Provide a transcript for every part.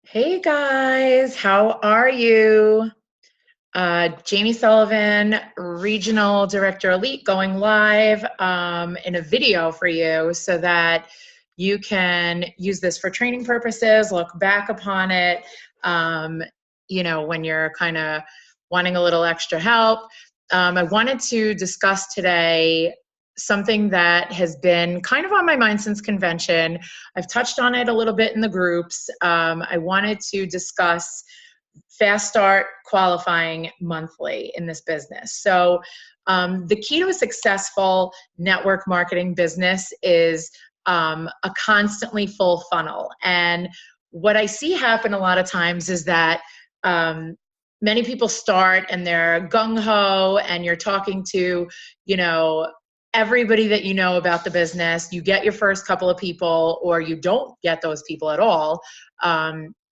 Hey guys, how are you? Jamie Sullivan, Regional Director Elite, going live in a video for you so that you can use this for training purposes, look back upon it, um, when you're kind of wanting a little extra help. I wanted to discuss today something that has been kind of on my mind since convention. I've touched on it a little bit in the groups. I wanted to discuss fast start qualifying monthly in this business. So the key to a successful network marketing business is a constantly full funnel. And what I see happen a lot of times is that many people start and they're gung-ho and you're talking to, everybody that you know about the business. You get your first couple of people or you don't get those people at all.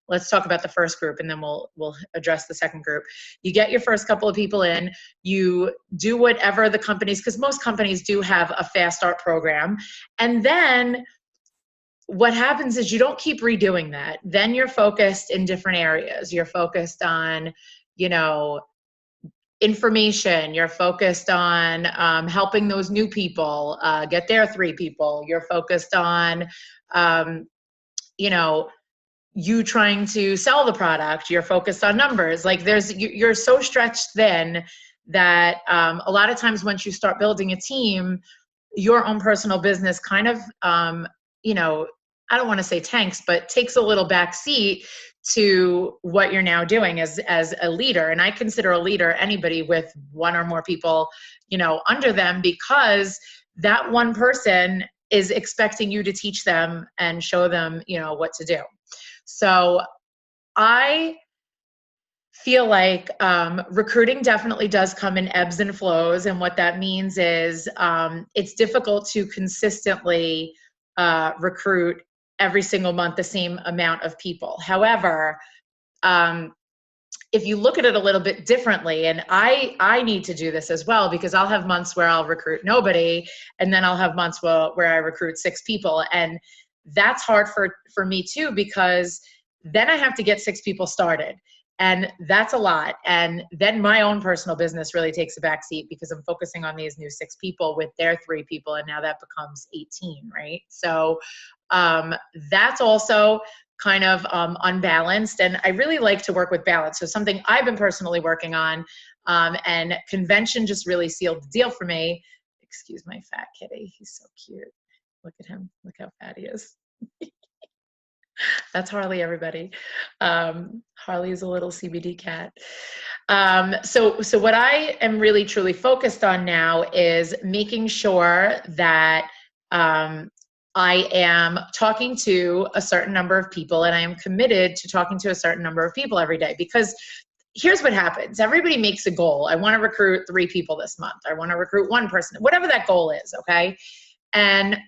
Let's talk about the first group and then we'll address the second group. You get your first couple of people in, you do whatever the companies, because most companies do have a fast start program. And then what happens is you don't keep redoing that. Then you're focused in different areas. You're focused on, information. You're focused on helping those new people get their 3 people. You're focused on, you trying to sell the product. You're focused on numbers. Like you're so stretched thin that a lot of times once you start building a team, your own personal business kind of, I don't want to say tanks, but takes a little back seat to what you're now doing as a leader. And I consider a leader anybody with 1 or more people, under them, because that one person is expecting you to teach them and show them, what to do. So I feel like recruiting definitely does come in ebbs and flows. And what that means is it's difficult to consistently recruit every single month the same amount of people. However, if you look at it a little bit differently, and I need to do this as well, because I'll have months where I'll recruit nobody, and then I'll have months where I recruit 6 people. And that's hard for me too, because then I have to get 6 people started. And that's a lot. And then my own personal business really takes a backseat because I'm focusing on these new 6 people with their 3 people. And now that becomes 18, right? So that's also kind of unbalanced. And I really like to work with balance. So something I've been personally working on, and convention just really sealed the deal for me. Excuse my fat kitty. He's so cute. Look at him. Look how fat he is. That's Harley, everybody. Harley is a little CBD cat. So what I am really truly focused on now is making sure that I am talking to a certain number of people, and I am committed to talking to a certain number of people every day. Because here's what happens. Everybody makes a goal. I want to recruit 3 people this month. I want to recruit 1 person, whatever that goal is, okay? And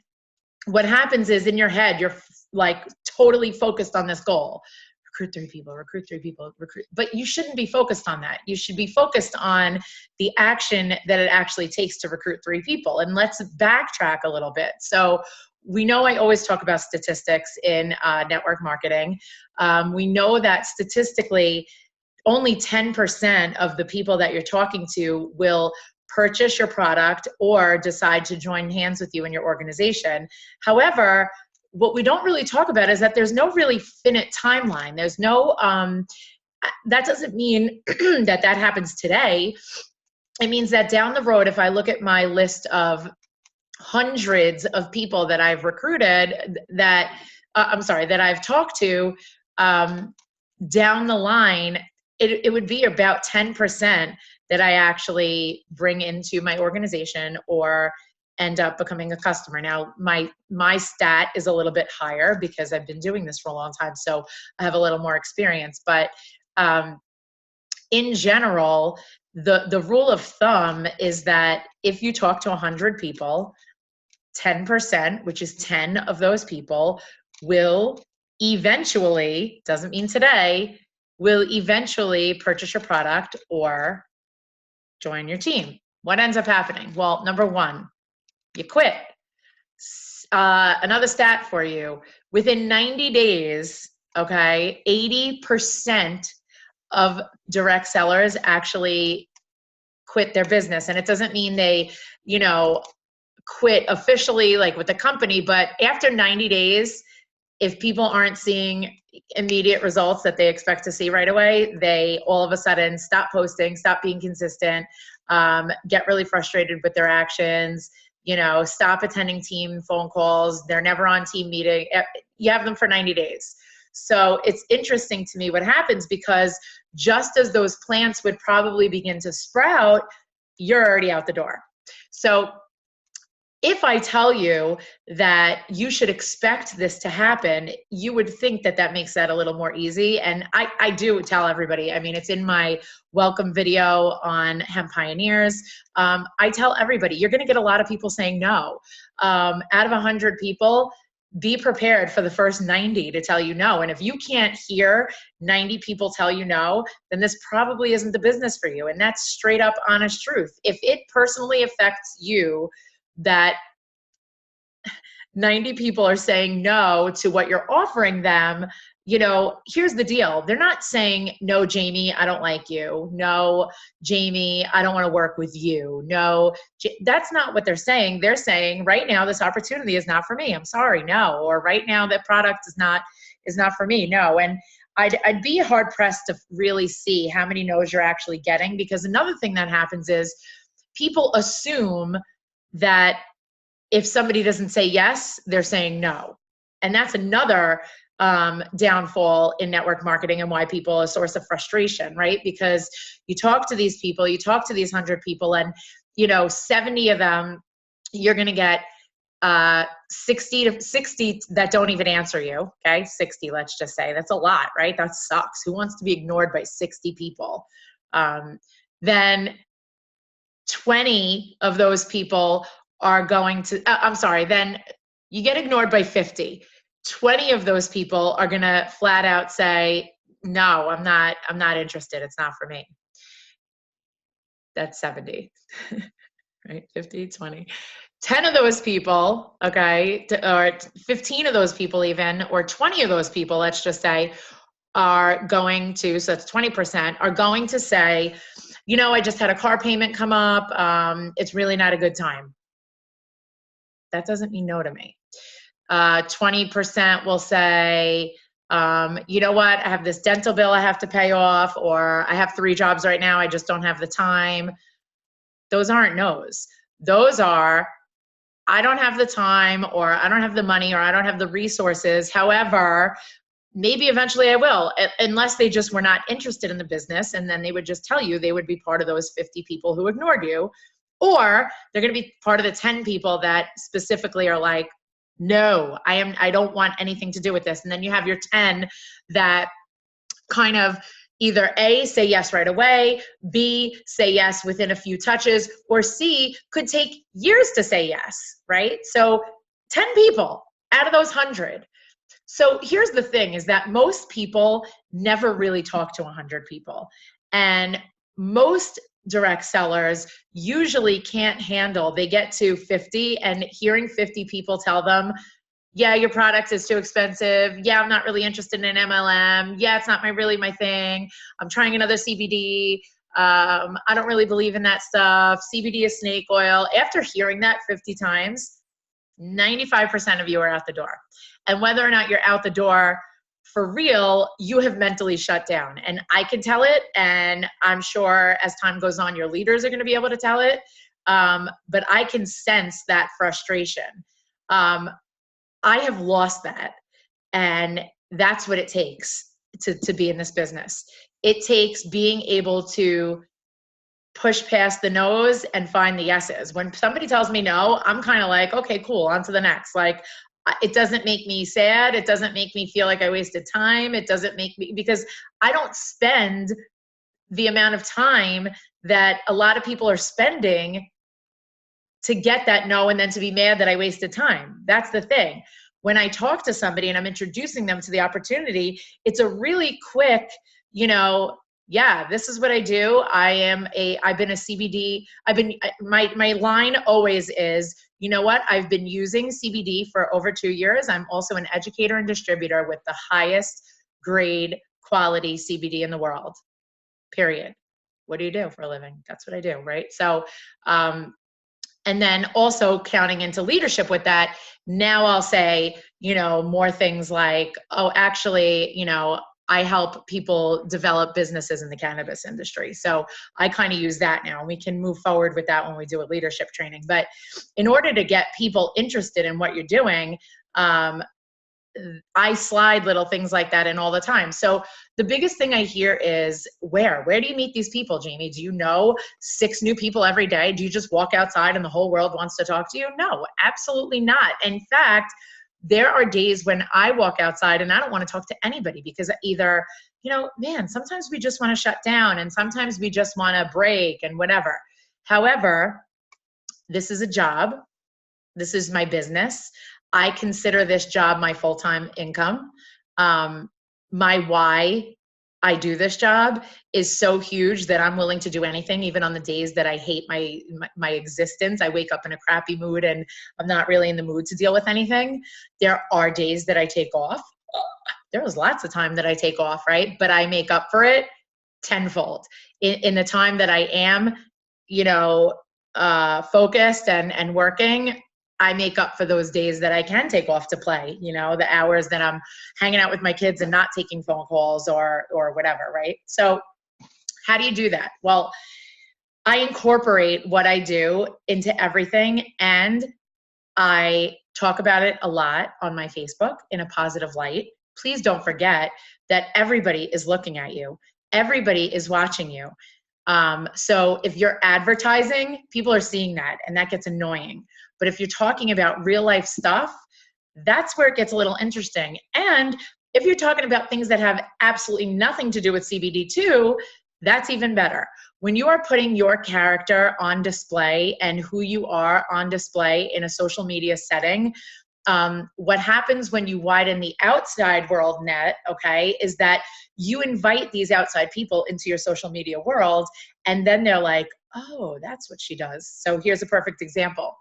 what happens is in your head, you're like totally focused on this goal. Recruit 3 people, recruit 3 people, recruit. But you shouldn't be focused on that. You should be focused on the action that it actually takes to recruit 3 people. And let's backtrack a little bit. So we know I always talk about statistics in network marketing. We know that statistically, only 10% of the people that you're talking to will purchase your product or decide to join hands with you in your organization. However, what we don't really talk about is that there's no really finite timeline. There's no, that doesn't mean that happens today. It means that down the road, if I look at my list of hundreds of people that I've recruited, that I've talked to, down the line, it would be about 10% that I actually bring into my organization or end up becoming a customer. Now, my stat is a little bit higher because I've been doing this for a long time, so I have a little more experience. But in general, the rule of thumb is that if you talk to 100 people, 10%, which is 10 of those people, will eventually, doesn't mean today, will eventually purchase your product or join your team. What ends up happening? Well, number 1, you quit. Another stat for you. Within 90 days, okay, 80% of direct sellers actually quit their business. And it doesn't mean they, you know, quit officially like with the company, but after 90 days, if people aren't seeing immediate results that they expect to see right away, they all of a sudden stop posting, stop being consistent, get really frustrated with their actions, you know, stop attending team phone calls. They're never on team meeting. You have them for 90 days. So it's interesting to me what happens, because just as those plants would probably begin to sprout, you're already out the door. So if I tell you that you should expect this to happen, you would think that that makes that a little more easy. And I do tell everybody, I mean, it's in my welcome video on Hemp Pioneers. I tell everybody, you're going to get a lot of people saying no. Out of 100 people, be prepared for the first 90 to tell you no. And if you can't hear 90 people tell you no, then this probably isn't the business for you. And that's straight up honest truth. If it personally affects you that 90 people are saying no to what you're offering them, you know, here's the deal. They're not saying, no, Jamie, I don't like you. No, Jamie, I don't want to work with you. No, that's not what they're saying. They're saying, right now, this opportunity is not for me. I'm sorry, no. Or right now, that product is not for me, no. And I'd be hard pressed to really see how many no's you're actually getting, because another thing that happens is people assume that if somebody doesn't say yes, they're saying no. And that's another downfall in network marketing, and why people are a source of frustration, right? Because you talk to these people, you talk to these 100 people, and, you know, 70 of them, you're going to get 60 that don't even answer you. Okay. 60, let's just say. That's a lot, right? That sucks. Who wants to be ignored by 60 people? Then 20 of those people are going to, then you get ignored by 50. 20 of those people are going to flat out say, no, I'm not interested. It's not for me. That's 70, right? 50, 20. 10 of those people, okay, or 15 of those people even, or 20 of those people, let's just say, are going to, so that's 20%, are going to say, you know, I just had a car payment come up. It's really not a good time. That doesn't mean no to me. 20% will say, you know what, I have this dental bill I have to pay off, or I have 3 jobs right now, I just don't have the time. Those aren't no's. Those are, I don't have the time, or I don't have the money, or I don't have the resources. However, maybe eventually I will, unless they just were not interested in the business, and then they would just tell you they would be part of those 50 people who ignored you. Or they're going to be part of the 10 people that specifically are like, no, I don't want anything to do with this. And then you have your 10 that kind of either A, say yes right away, B, say yes within a few touches, or C, could take years to say yes, right? So 10 people out of those 100. So here's the thing, is that most people never really talk to 100 people. And most direct sellers usually can't handle, they get to 50 and hearing 50 people tell them, yeah, your product is too expensive. Yeah, I'm not really interested in MLM. Yeah, it's not really my thing. I'm trying another CBD. I don't really believe in that stuff. CBD is snake oil. After hearing that 50 times, 95% of you are out the door. And whether or not you're out the door for real, you have mentally shut down. And I can tell it, and I'm sure as time goes on, your leaders are going to be able to tell it. But I can sense that frustration. I have lost that. And that's what it takes to be in this business. It takes being able to push past the no's and find the yeses. When somebody tells me no, I'm kind of like, okay, cool, on to the next. Like, it doesn't make me sad. It doesn't make me feel like I wasted time. It doesn't make me, because I don't spend the amount of time that a lot of people are spending to get that no and then to be mad that I wasted time. That's the thing. When I talk to somebody and I'm introducing them to the opportunity, it's a really quick, you know, yeah, this is what I do. I've been a CBD. My line always is, you know what? I've been using CBD for over 2 years. I'm also an educator and distributor with the highest grade quality CBD in the world, period. What do you do for a living? That's what I do, right? So, and then also counting into leadership with that, now I'll say, more things like, oh, actually, I help people develop businesses in the cannabis industry. So I kind of use that now. We can move forward with that when we do a leadership training. But in order to get people interested in what you're doing, I slide little things like that in all the time. So the biggest thing I hear is, where do you meet these people, Jamie? Do you know 6 new people every day? Do you just walk outside and the whole world wants to talk to you? No, absolutely not. In fact, there are days when I walk outside and I don't want to talk to anybody, because either, man, sometimes we just want to shut down and sometimes we just want to break and whatever. However, this is a job. This is my business. I consider this job my full-time income. My why I do this job is so huge that I'm willing to do anything, even on the days that I hate my existence. I wake up in a crappy mood and I'm not really in the mood to deal with anything. There are days that I take off. There was lots of time that I take off, right? But I make up for it tenfold. In the time that I am, focused and working, I make up for those days that I can take off to play, the hours that I'm hanging out with my kids and not taking phone calls or whatever, right? So how do you do that? Well, I incorporate what I do into everything, and I talk about it a lot on my Facebook in a positive light. Please don't forget that everybody is looking at you. Everybody is watching you. So if you're advertising, people are seeing that, and that gets annoying. But if you're talking about real life stuff, that's where it gets a little interesting. And if you're talking about things that have absolutely nothing to do with CBD too, that's even better. When you are putting your character on display and who you are on display in a social media setting, what happens when you widen the outside world net, okay, is that you invite these outside people into your social media world, and then they're like, oh, that's what she does. So here's a perfect example.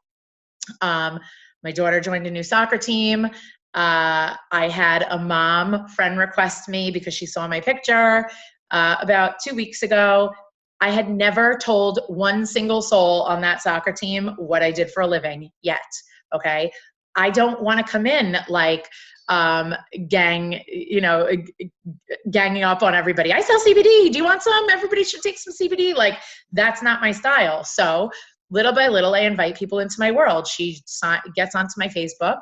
My daughter joined a new soccer team. I had a mom friend request me because she saw my picture about 2 weeks ago. I had never told one single soul on that soccer team what I did for a living yet, okay? I don't want to come in like ganging up on everybody. I sell CBD. Do you want some? Everybody should take some CBD. Like, that's not my style. So little by little, I invite people into my world. She gets onto my Facebook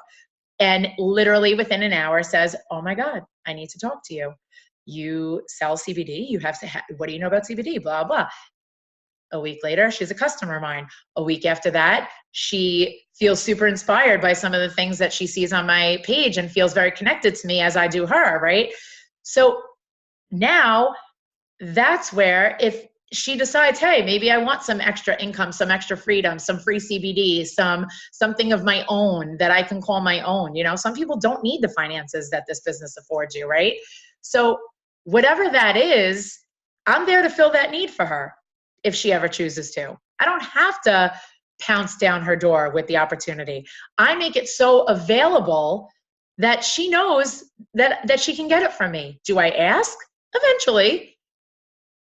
and literally within an hour says, oh my God, I need to talk to you. You sell CBD. You have to what do you know about CBD? Blah, blah. A week later, she's a customer of mine. A week after that, she feels super inspired by some of the things that she sees on my page and feels very connected to me as I do her, right? So now that's where, if she decides, hey, maybe I want some extra income, some extra freedom, some free CBD, something of my own that I can call my own. Some people don't need the finances that this business affords you, right? So whatever that is, I'm there to fill that need for her if she ever chooses to. I don't have to pounce down her door with the opportunity. I make it so available that she knows that she can get it from me. Do I ask? Eventually.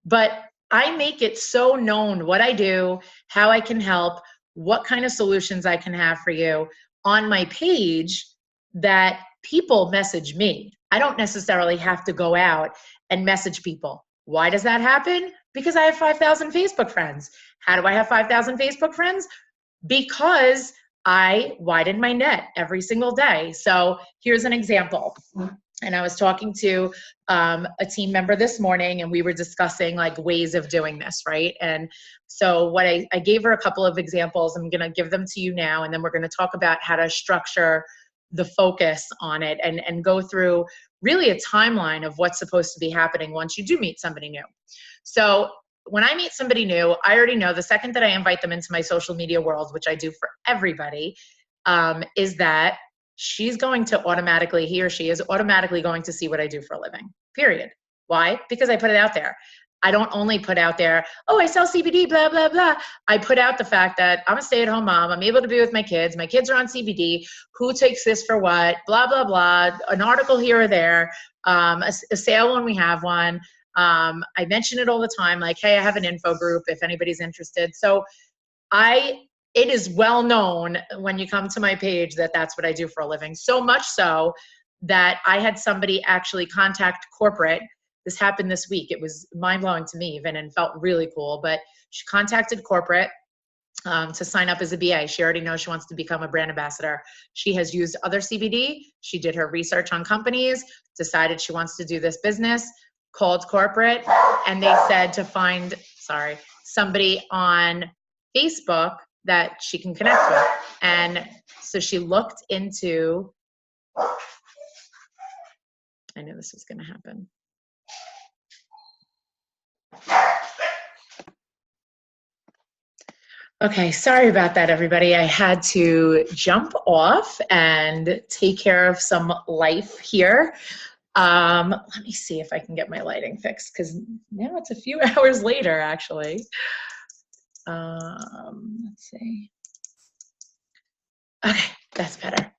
But I make it so known what I do, how I can help, what kind of solutions I can have for you on my page, that people message me. I don't necessarily have to go out and message people. Why does that happen? Because I have 5,000 Facebook friends. How do I have 5,000 Facebook friends? Because I widen my net every single day. So here's an example. And I was talking to a team member this morning, and we were discussing like ways of doing this, right? And so what I gave her a couple of examples. I'm going to give them to you now, and then we're going to talk about how to structure the focus on it and go through really a timeline of what's supposed to be happening once you do meet somebody new. So when I meet somebody new, I already know the second that I invite them into my social media world, which I do for everybody, is that he or she is automatically going to see what I do for a living, period. Why? Because I put it out there. I don't only put out there, oh, I sell CBD, blah, blah, blah. I put out the fact that I'm a stay-at-home mom. I'm able to be with my kids. My kids are on CBD. Who takes this for what? Blah, blah, blah. An article here or there. A sale when we have one. I mention it all the time, like, hey, I have an info group if anybody's interested. So it is well known when you come to my page that that's what I do for a living. So much so that I had somebody actually contact corporate. This happened this week. It was mind-blowing to me even and felt really cool. But she contacted corporate to sign up as a BA. She already knows she wants to become a brand ambassador. She has used other CBD. She did her research on companies, decided she wants to do this business, called corporate, and they said to find, somebody on Facebook that she can connect with. And so she looked into, I knew this was going to happen. Okay, sorry about that, everybody. I had to jump off and take care of some life here. Let me see if I can get my lighting fixed, because now it's a few hours later, actually. Let's see. Okay, that's better.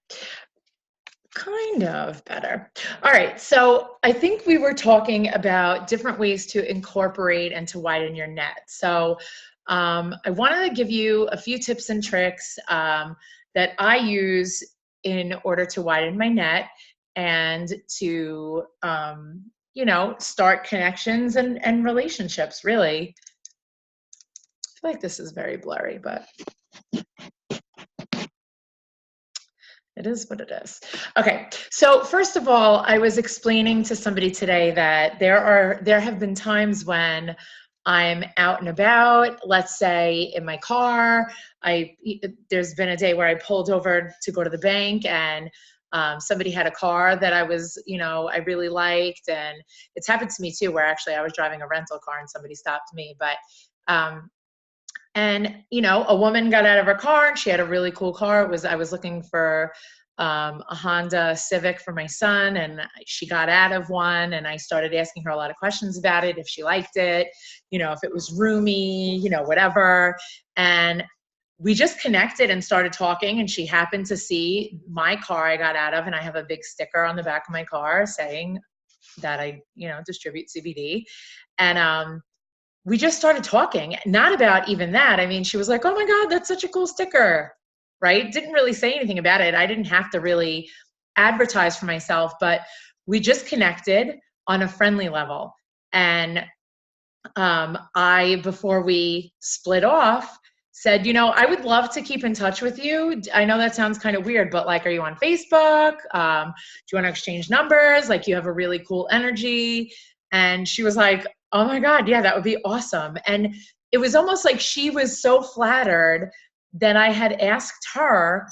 Kind of better. All right, so I think we were talking about different ways to incorporate and to widen your net. So I wanted to give you a few tips and tricks that I use in order to widen my net and to, you know, start connections and relationships, really. I feel like this is very blurry, but it is what it is. Okay, so first of all, I was explaining to somebody today that there have been times when I'm out and about, let's say in my car. There's been a day where I pulled over to go to the bank, and somebody had a car that I really liked, and it's happened to me too, where actually I was driving a rental car and somebody stopped me. But and you know, a woman got out of her car and she had a really cool car. I was looking for a Honda Civic for my son, and she got out of one, and I started asking her a lot of questions about it, if she liked it, you know, if it was roomy, you know, whatever. And we just connected and started talking, and she happened to see my car I got out of, and I have a big sticker on the back of my car saying that I, you know, distribute CBD. And we just started talking, not about even that. I mean, she was like, oh my God, that's such a cool sticker, right? Didn't really say anything about it. I didn't have to really advertise for myself, but we just connected on a friendly level. And before we split off, said, you know, I would love to keep in touch with you. I know that sounds kind of weird, but like, are you on Facebook? Do you want to exchange numbers? Like, you have a really cool energy. And she was like, oh my God, yeah, that would be awesome. And it was almost like she was so flattered that I had asked her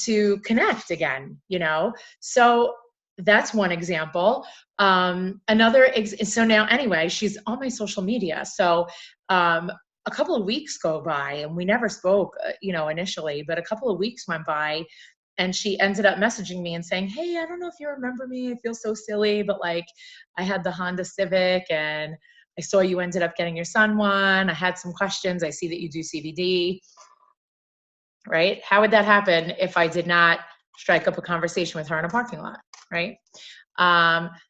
to connect again, you know? So that's one example. So now anyway, she's on my social media. So a couple of weeks go by, and we never spoke, you know, initially, but a couple of weeks went by, and she ended up messaging me and saying, hey, I don't know if you remember me. I feel so silly, but like, I had the Honda Civic, and I saw you ended up getting your son one. I had some questions. I see that you do CBD, right? How would that happen if I did not strike up a conversation with her in a parking lot, right?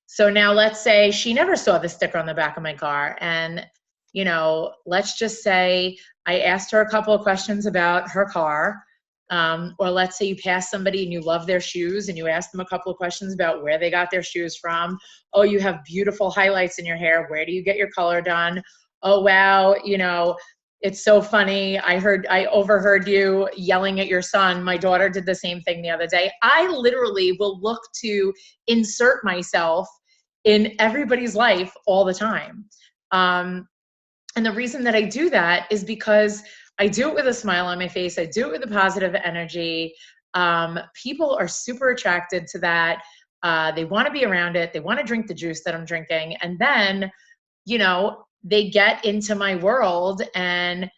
So now let's say she never saw the sticker on the back of my car, and you know, let's just say I asked her a couple of questions about her car, or let's say you pass somebody and you love their shoes and you ask them a couple of questions about where they got their shoes from. Oh, you have beautiful highlights in your hair. Where do you get your color done? Oh, wow, you know, it's so funny. I overheard you yelling at your son. My daughter did the same thing the other day. I literally will look to insert myself in everybody's life all the time. And the reason that I do that is because I do it with a smile on my face. I do it with a positive energy. People are super attracted to that. They want to be around it. They want to drink the juice that I'm drinking. And then, you know, they get into my world, and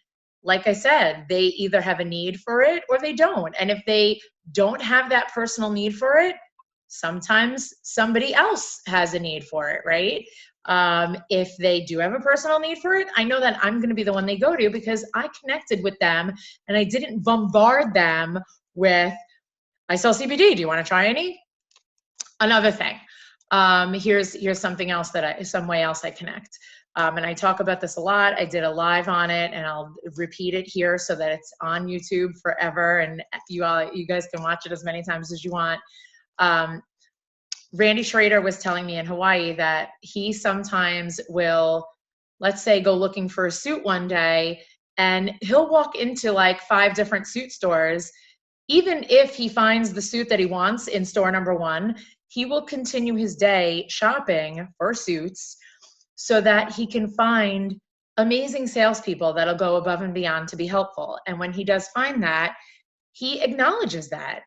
like I said, they either have a need for it or they don't. And if they don't have that personal need for it, sometimes somebody else has a need for it, right? If they do have a personal need for it, I know that I'm going to be the one they go to because I connected with them and I didn't bombard them with, I sell CBD. Do you want to try any? Another thing. Here's something else some way else I connect. And I talk about this a lot. I did a live on it and I'll repeat it here so that it's on YouTube forever. And you guys can watch it as many times as you want. Randy Schrader was telling me in Hawaii that he sometimes will, let's say, go looking for a suit one day and he'll walk into like 5 different suit stores. Even if he finds the suit that he wants in store number 1, he will continue his day shopping for suits so that he can find amazing salespeople that'll go above and beyond to be helpful. And when he does find that, he acknowledges that.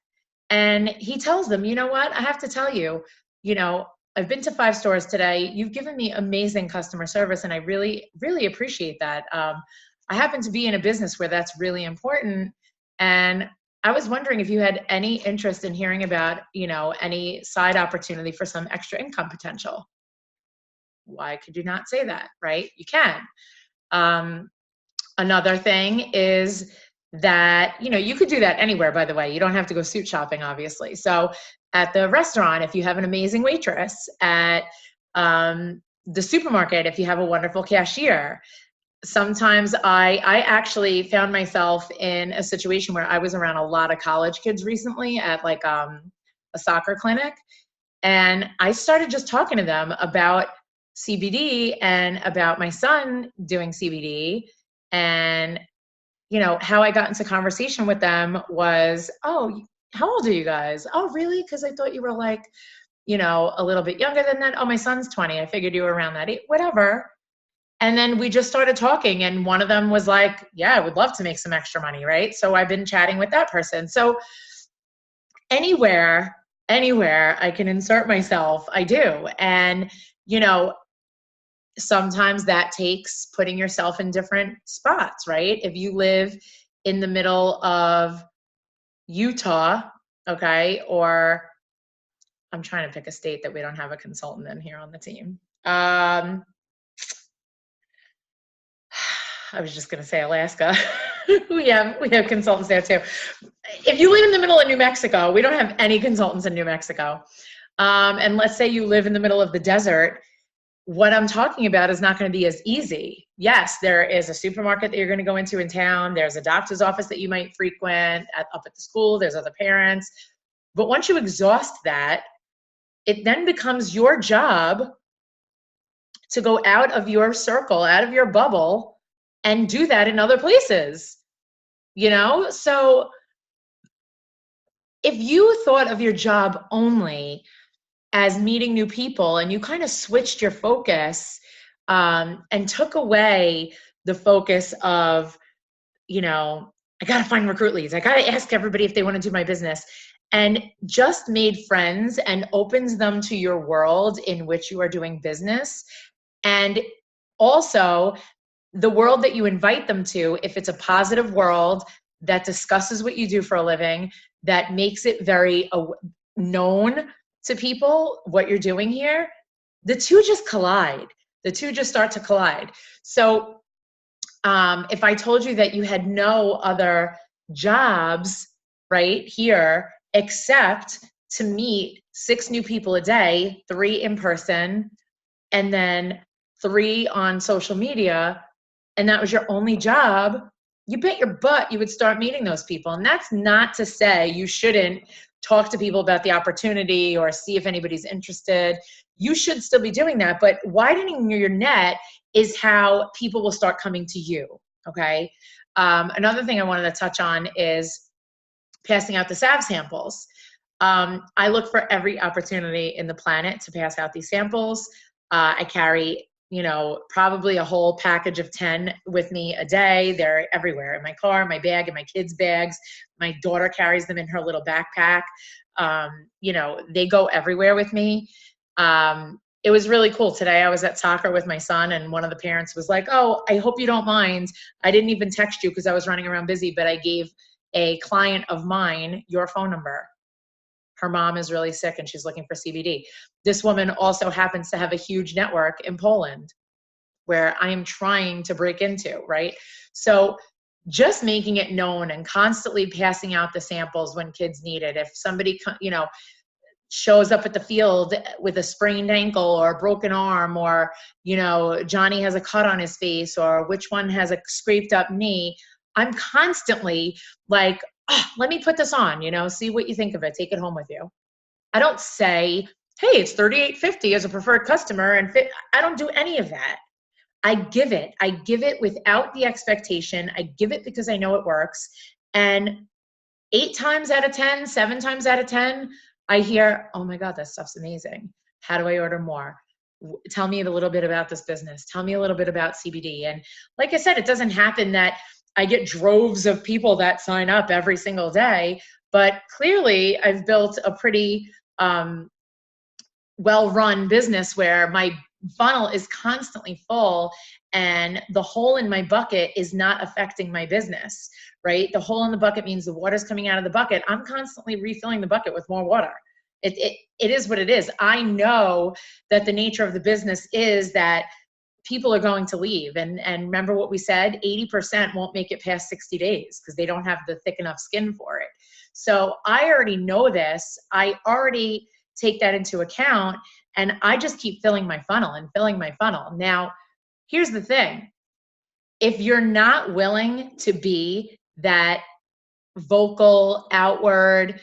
And he tells them, you know what, I have to tell you, I've been to 5 stores today. You've given me amazing customer service, and I really, really appreciate that. I happen to be in a business where that's really important. And I was wondering if you had any interest in hearing about, any side opportunity for some extra income potential. Why could you not say that, right? You can. Another thing is that, you could do that anywhere, by the way. You don't have to go suit shopping, obviously. So at the restaurant, if you have an amazing waitress, at the supermarket, if you have a wonderful cashier. Sometimes I actually found myself in a situation where I was around a lot of college kids recently at like a soccer clinic. And I started just talking to them about CBD and about my son doing CBD. And, how I got into conversation with them was, oh, how old are you guys? Oh, really? Because I thought you were like, a little bit younger than that. Oh, my son's 20. I figured you were around that age, whatever. And then we just started talking, and one of them was like, yeah, I would love to make some extra money, right? So I've been chatting with that person. So anywhere I can insert myself, I do. And, sometimes that takes putting yourself in different spots, right? If you live in the middle of Utah, okay, or I'm trying to pick a state that we don't have a consultant in here on the team. I was just going to say Alaska. we have consultants there too. If you live in the middle of New Mexico, we don't have any consultants in New Mexico. And let's say you live in the middle of the desert, what I'm talking about is not going to be as easy. Yes, there is a supermarket that you're going to go into in town. There's a doctor's office that you might frequent up at the school. There's other parents. But once you exhaust that, it then becomes your job to go out of your circle, out of your bubble, and do that in other places, So if you thought of your job only as meeting new people and you kind of switched your focus and took away the focus of, I got to find recruit leads. I got to ask everybody if they want to do my business, and just made friends and opens them to your world in which you are doing business. And also the world that you invite them to, if it's a positive world that discusses what you do for a living, that makes it very known to people what you're doing here, the two just collide. The two just start to collide. So if I told you that you had no other jobs right here except to meet 6 new people a day, 3 in person, and then 3 on social media, and that was your only job, you bet your butt you would start meeting those people. And that's not to say you shouldn't talk to people about the opportunity or see if anybody's interested. You should still be doing that, but widening your net is how people will start coming to you, okay? Another thing I wanted to touch on is passing out the salve samples. I look for every opportunity in the planet to pass out these samples. I carry, probably a whole package of 10 with me a day. They're everywhere, in my car, my bag, in my kids' bags. My daughter carries them in her little backpack. They go everywhere with me. It was really cool. Today I was at soccer with my son, and one of the parents was like, oh, I hope you don't mind. I didn't even text you because I was running around busy, but I gave a client of mine your phone number. her mom is really sick and she's looking for CBD. This woman also happens to have a huge network in Poland where I am trying to break into, right? So just making it known and constantly passing out the samples when kids need it. If somebody, shows up at the field with a sprained ankle or a broken arm, or, Johnny has a cut on his face, or which one has a scraped up knee, I'm constantly like, oh, let me put this on, see what you think of it. Take it home with you. I don't say, hey, it's $38.50 as a preferred customer. And I don't do any of that. I give it without the expectation. I give it because I know it works. And 8 times out of 10, 7 times out of 10, I hear, oh my God, that stuff's amazing. How do I order more? Tell me a little bit about this business. Tell me a little bit about CBD. And like I said, it doesn't happen that I get droves of people that sign up every single day, but clearly I've built a pretty well-run business where my funnel is constantly full and the hole in my bucket is not affecting my business, right? The hole in the bucket means the water's coming out of the bucket. I'm constantly refilling the bucket with more water. It is what it is. I know that the nature of the business is that people are going to leave. And remember what we said, 80% won't make it past 60 days because they don't have the thick enough skin for it. So I already know this. I already take that into account, and I just keep filling my funnel and filling my funnel. Now, here's the thing. If you're not willing to be that vocal, outward,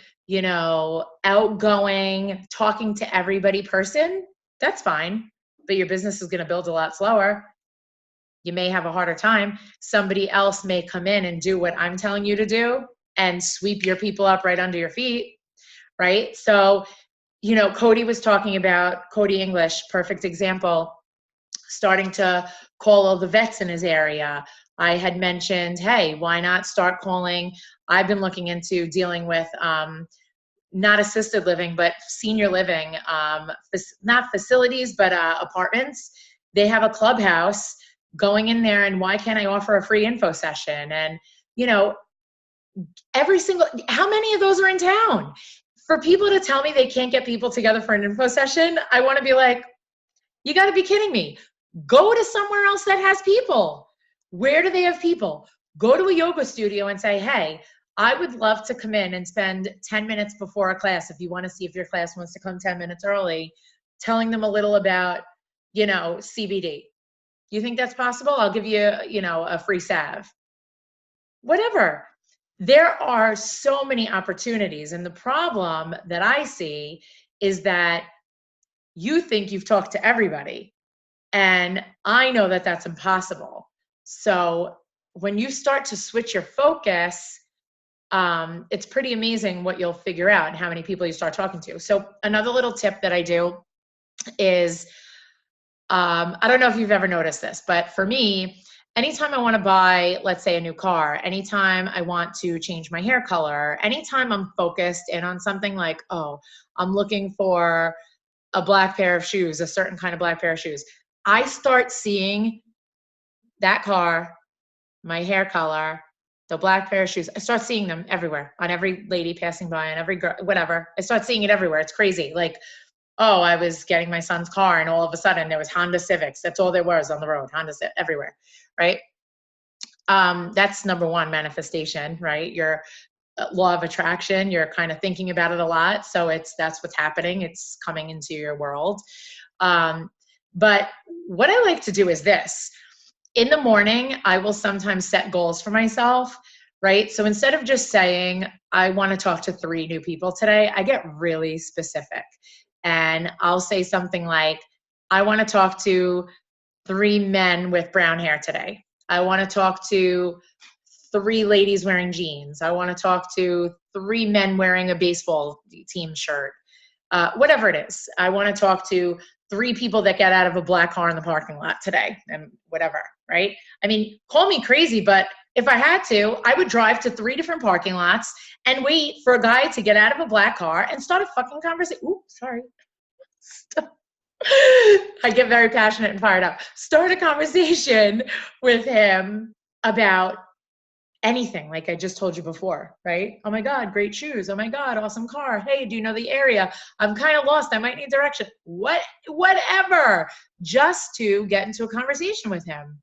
outgoing, talking to everybody person, that's fine, but your business is going to build a lot slower. You may have a harder time. Somebody else may come in and do what I'm telling you to do and sweep your people up right under your feet, right? So, Cody was talking about, Cody English, perfect example, starting to call all the vets in his area. I had mentioned, hey, why not start calling? I've been looking into dealing with not assisted living, but senior living, not facilities, but apartments. They have a clubhouse, going in there, and why can't I offer a free info session? And, how many of those are in town? For people to tell me they can't get people together for an info session, I want to be like, you got to be kidding me. Go to somewhere else that has people. Where do they have people? Go to a yoga studio and say, hey, I would love to come in and spend 10 minutes before a class if you want to see if your class wants to come 10 minutes early, telling them a little about, CBD. You think that's possible? I'll give you, a free salve. Whatever. There are so many opportunities. And the problem that I see is that you think you've talked to everybody. And I know that that's impossible. So when you start to switch your focus, it's pretty amazing what you'll figure out and how many people you start talking to. So another little tip that I do is, I don't know if you've ever noticed this, but for me, anytime I want to buy, let's say, a new car, anytime I want to change my hair color, anytime I'm focused in on something like, oh, I'm looking for a black pair of shoes, a certain kind of black pair of shoes, I start seeing that car, my hair color, the black pair of shoes. I start seeing them everywhere, on every lady passing by, on every girl, whatever. I start seeing it everywhere. It's crazy. Like, oh, I was getting my son's car and all of a sudden there was Honda Civics. That's all there was on the road, Honda Civics everywhere, right? That's number one manifestation, right? Your law of attraction, you're kind of thinking about it a lot. So that's what's happening. It's coming into your world. But what I like to do is this. In the morning, I will sometimes set goals for myself, right? So instead of just saying, I want to talk to 3 new people today, I get really specific. And I'll say something like, I want to talk to 3 men with brown hair today. I want to talk to 3 ladies wearing jeans. I want to talk to 3 men wearing a baseball team shirt. Whatever it is. I want to talk to 3 people that get out of a black car in the parking lot today, and whatever, right? I mean, call me crazy, but if I had to, I would drive to 3 different parking lots and wait for a guy to get out of a black car and start a fucking conversation. Ooh, sorry. I get very passionate and fired up. Start a conversation with him about anything, like I just told you before, right? Oh my God, great shoes. Oh my God, awesome car. Hey, do you know the area? I'm kind of lost. I might need direction. Whatever, just to get into a conversation with him.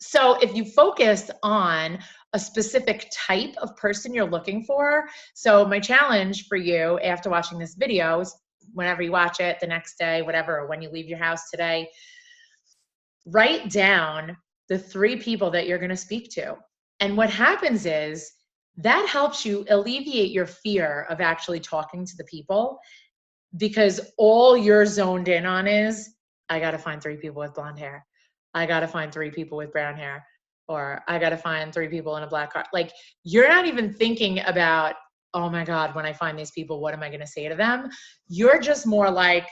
So if you focus on a specific type of person you're looking for, so my challenge for you after watching this video is whenever you watch it, the next day, whatever, or when you leave your house today, write down the 3 people that you're going to speak to. And what happens is that helps you alleviate your fear of actually talking to the people, because all you're zoned in on is, I got to find 3 people with blonde hair. I got to find 3 people with brown hair, or I got to find 3 people in a black car. Like, you're not even thinking about, oh my God, when I find these people, what am I going to say to them? You're just more like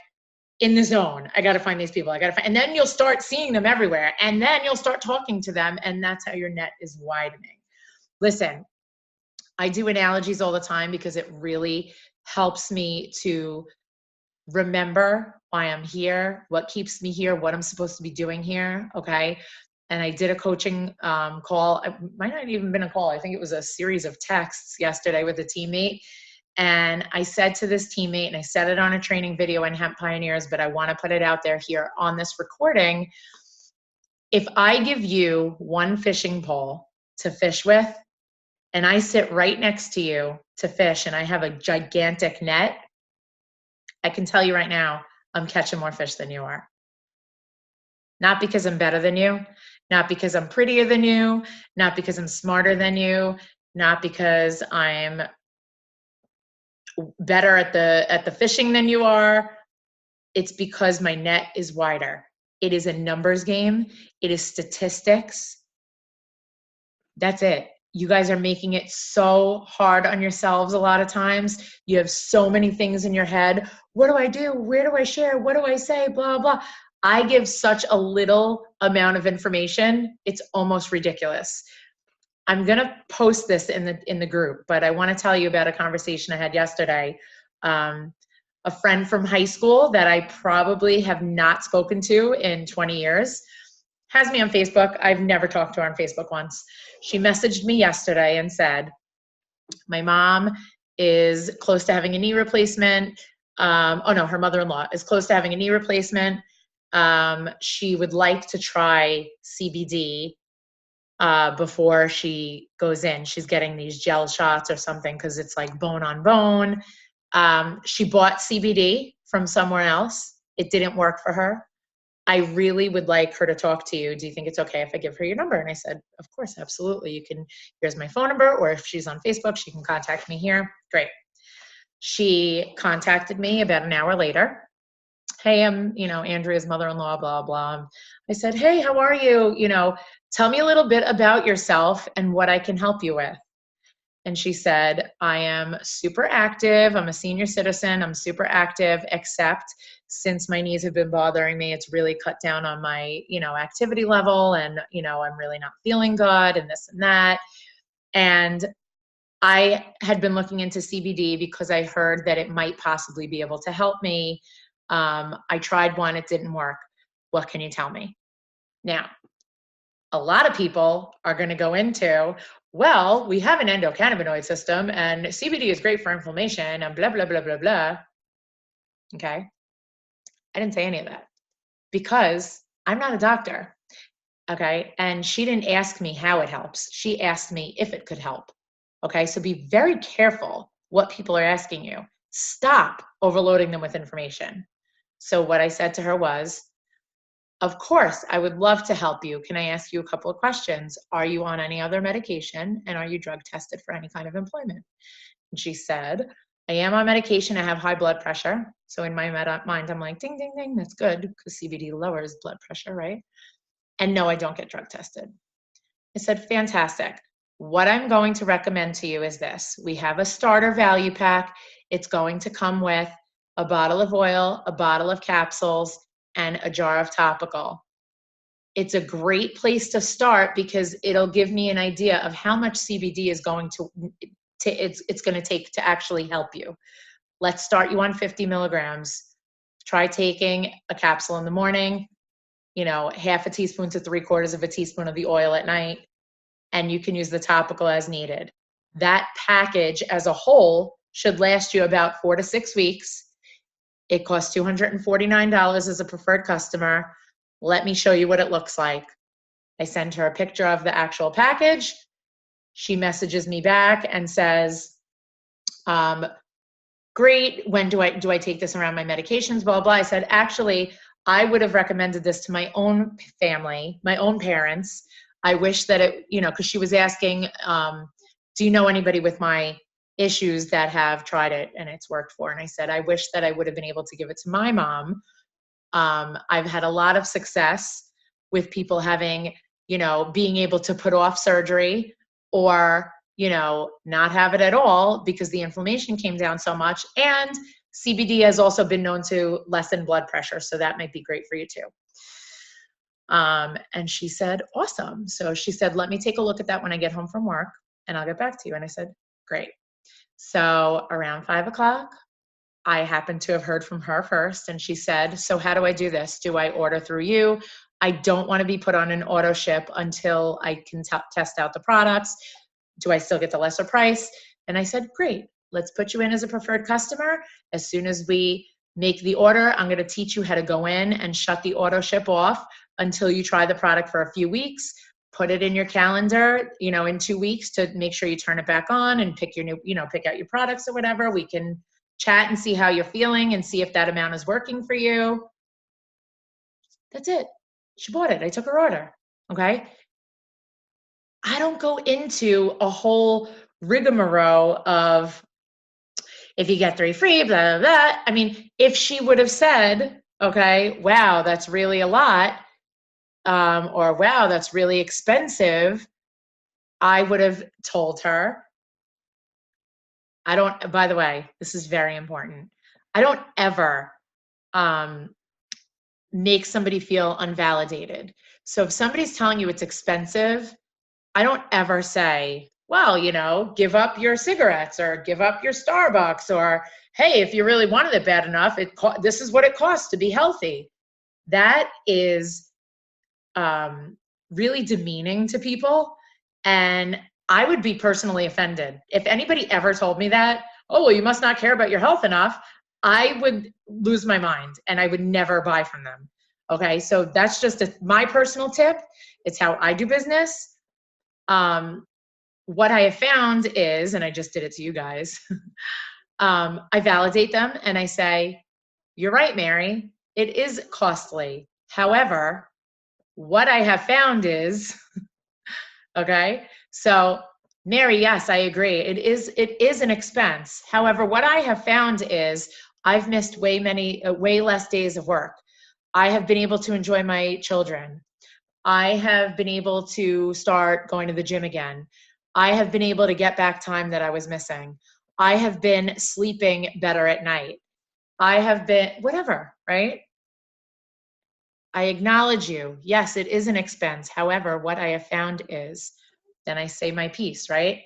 in the zone. I got to find these people. And then you'll start seeing them everywhere, and then you'll start talking to them. And that's how your net is widening. Listen, I do analogies all the time because it really helps me to remember why I'm here, what keeps me here, what I'm supposed to be doing here. Okay. And I did a coaching call. It might not have even been a call. I think it was a series of texts yesterday with a teammate. And I said to this teammate, and I said it on a training video in Hemp Pioneers, but I want to put it out there here on this recording. If I give you one fishing pole to fish with, and I sit right next to you to fish, and I have a gigantic net, I can tell you right now, I'm catching more fish than you are. Not because I'm better than you, not because I'm prettier than you, not because I'm smarter than you, not because I'm better at the fishing than you are. It's because my net is wider. It is a numbers game. It is statistics. That's it. You guys are making it so hard on yourselves a lot of times. You have so many things in your head. What do I do? Where do I share? What do I say? Blah, blah. I give such a little amount of information. It's almost ridiculous. I'm going to post this in the group, but I want to tell you about a conversation I had yesterday. A friend from high school that I probably have not spoken to in 20 years has me on Facebook. I've never talked to her on Facebook once. She messaged me yesterday and said, my mom is close to having a knee replacement. Her mother-in-law is close to having a knee replacement. She would like to try CBD before she goes in. She's getting these gel shots or something because it's like bone on bone. She bought CBD from somewhere else. It didn't work for her. I really would like her to talk to you. Do you think it's okay if I give her your number? And I said, of course, absolutely. Here's my phone number, or if she's on Facebook, she can contact me here. Great. She contacted me about an hour later. Hey, I'm, Andrea's mother-in-law, blah, blah. I said, hey, how are you? Tell me a little bit about yourself and what I can help you with. And she said, I am super active. I'm a senior citizen. I'm super active, except since my knees have been bothering me, it's really cut down on my, activity level. And, I'm really not feeling good and this and that. And I had been looking into CBD because I heard that it might possibly be able to help me. I tried one, it didn't work. What can you tell me? Now, a lot of people are going to go into, well, we have an endocannabinoid system and CBD is great for inflammation and blah, blah, blah, blah, blah. Okay. I didn't say any of that because I'm not a doctor. Okay. And she didn't ask me how it helps. She asked me if it could help. Okay. So be very careful what people are asking you. Stop overloading them with information. So what I said to her was, of course, I would love to help you. Can I ask you a couple of questions? Are you on any other medication? And are you drug tested for any kind of employment? And she said, I am on medication. I have high blood pressure. So in my mind, I'm like, ding, ding, ding. That's good because CBD lowers blood pressure, right? And no, I don't get drug tested. I said, fantastic. What I'm going to recommend to you is this. We have a starter value pack. It's going to come with a bottle of oil, a bottle of capsules, and a jar of topical. It's a great place to start because it'll give me an idea of how much CBD is going it's going to take to actually help you. Let's start you on 50 milligrams. Try taking a capsule in the morning, half a teaspoon to 3/4 of a teaspoon of the oil at night. and you can use the topical as needed. That package as a whole should last you about 4 to 6 weeks. It costs $249 as a preferred customer. Let me show you what it looks like. I send her a picture of the actual package. She messages me back and says, great, when do I take this around my medications, blah, blah. I said, actually, I would have recommended this to my own family, my own parents. I wish that it, because she was asking, do you know anybody with my issues that have tried it and it's worked for? And I said, I wish that I would have been able to give it to my mom. I've had a lot of success with people having, being able to put off surgery or, not have it at all because the inflammation came down so much. And CBD has also been known to lessen blood pressure. So that might be great for you too. And she said, awesome. So she said, let me take a look at that when I get home from work and I'll get back to you. And I said, great. So around 5 o'clock, I happened to have heard from her first. And she said, so how do I do this? Do I order through you? I don't want to be put on an auto ship until I can test out the products. Do I still get the lesser price? And I said, great, let's put you in as a preferred customer. As soon as we make the order, I'm going to teach you how to go in and shut the auto ship off until you try the product for a few weeks. Put it in your calendar, in 2 weeks to make sure you turn it back on and pick your new, pick out your products or whatever. We can chat and see how you're feeling and see if that amount is working for you. That's it. She bought it. I took her order. Okay. I don't go into a whole rigmarole of if you get 3 free, blah, blah, blah. I mean, if she would have said, okay, wow, that's really a lot, or wow, that's really expensive, I would have told her. By the way, this is very important. I don't ever make somebody feel unvalidated. So if somebody's telling you it's expensive, I don't ever say, well, give up your cigarettes or give up your Starbucks or, hey, if you really wanted it bad enough, this is what it costs to be healthy. That is really demeaning to people. And I would be personally offended. If anybody ever told me that, oh, well, you must not care about your health enough, I would lose my mind and I would never buy from them. Okay, so that's just my personal tip. It's how I do business. What I have found is, and I just did it to you guys, I validate them and I say, you're right, Mary, it is costly. However, what I have found is, okay, so Mary, yes, I agree. It is an expense. However, what I have found is I've missed way less days of work. I have been able to enjoy my children. I have been able to start going to the gym again. I have been able to get back time that I was missing. I have been sleeping better at night. I have been, whatever, right? I acknowledge you. Yes, it is an expense. However, what I have found is, then I say my piece, right?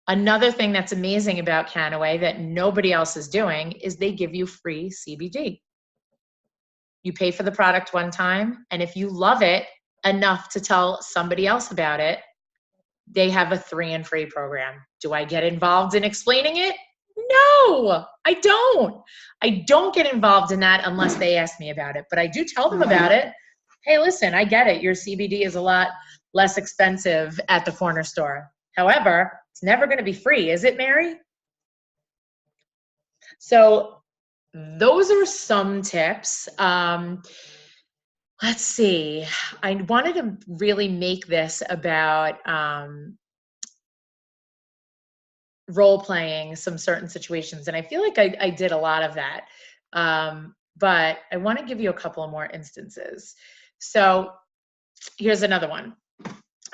Another thing that's amazing about Canaway that nobody else is doing is they give you free CBD. You pay for the product one time, and if you love it enough to tell somebody else about it, they have a 3 and free program. Do I get involved in explaining it? No, I don't. I don't get involved in that unless they ask me about it, but I do tell them about it. Hey, listen, I get it. Your CBD is a lot less expensive at the corner store. However, it's never going to be free, is it, Mary? So those are some tips. Let's see. I wanted to really make this about role playing some certain situations. And I feel like I did a lot of that. But I want to give you a couple of more instances. So here's another one.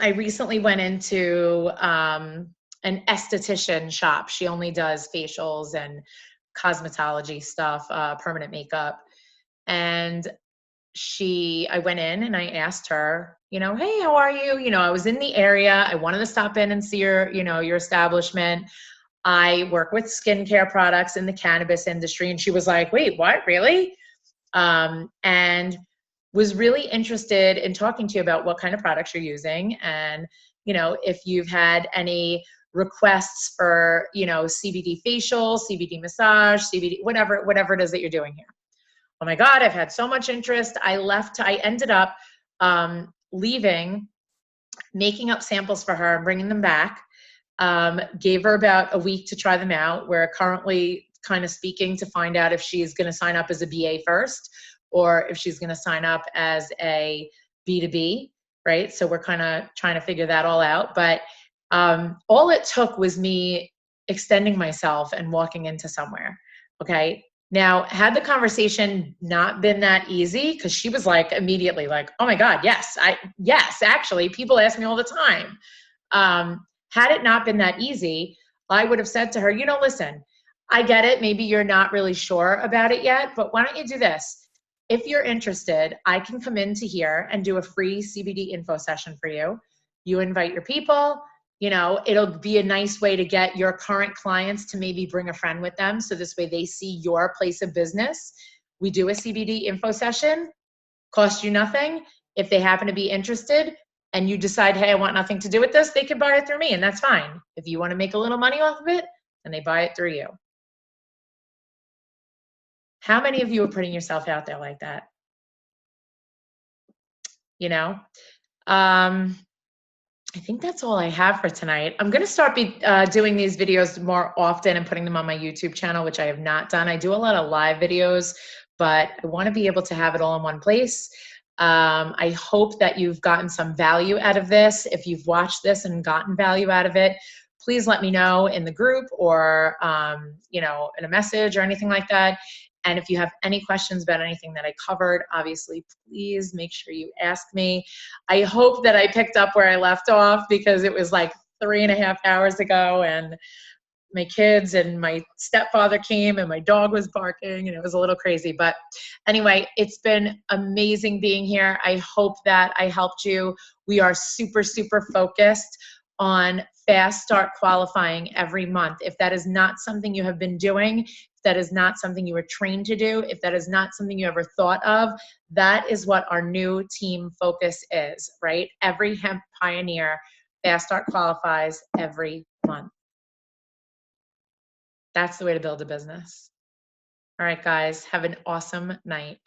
I recently went into an esthetician shop. She only does facials and cosmetology stuff, permanent makeup. And I went in and I asked her, hey, how are you? I was in the area. I wanted to stop in and see your establishment. I work with skincare products in the cannabis industry. And she was like, wait, what, really? And was really interested in talking to you about what kind of products you're using and you know, if you've had any requests for, you know, CBD facial, CBD massage, CBD, whatever it is that you're doing here. Oh my God, I've had so much interest. I ended up leaving, making up samples for her and bringing them back. Gave her about a week to try them out. We're currently kind of speaking to find out if she's going to sign up as a BA first or if she's going to sign up as a B2B, right? So we're kind of trying to figure that all out. But all it took was me extending myself and walking into somewhere, okay? Now, had the conversation not been that easy, because she was like immediately like, oh my God, yes, actually, people ask me all the time. Had it not been that easy, I would have said to her, you know, listen, I get it. Maybe you're not really sure about it yet, but why don't you do this? If you're interested, I can come into here and do a free CBD info session for you. You invite your people, you know, it'll be a nice way to get your current clients to maybe bring a friend with them. So this way they see your place of business. We do a CBD info session, cost you nothing. If they happen to be interested and you decide, hey, I want nothing to do with this, they can buy it through me, and that's fine. If you want to make a little money off of it, then they buy it through you. How many of you are putting yourself out there like that? You know? I think that's all I have for tonight. I'm going to start doing these videos more often and putting them on my YouTube channel, which I have not done. I do a lot of live videos, but I want to be able to have it all in one place. I hope that you've gotten some value out of this. If you've watched this and gotten value out of it, please let me know in the group or, you know, in a message or anything like that. And if you have any questions about anything that I covered, obviously, please make sure you ask me. I hope that I picked up where I left off, because it was like 3.5 hours ago and my kids and my stepfather came and my dog was barking and it was a little crazy. But anyway, it's been amazing being here. I hope that I helped you. We are super, super focused on fast start qualifying every month. If that is not something you have been doing, if that is not something you were trained to do, if that is not something you ever thought of, that is what our new team focus is, right? Every hemp pioneer fast start qualifies every month. That's the way to build a business. All right, guys, have an awesome night.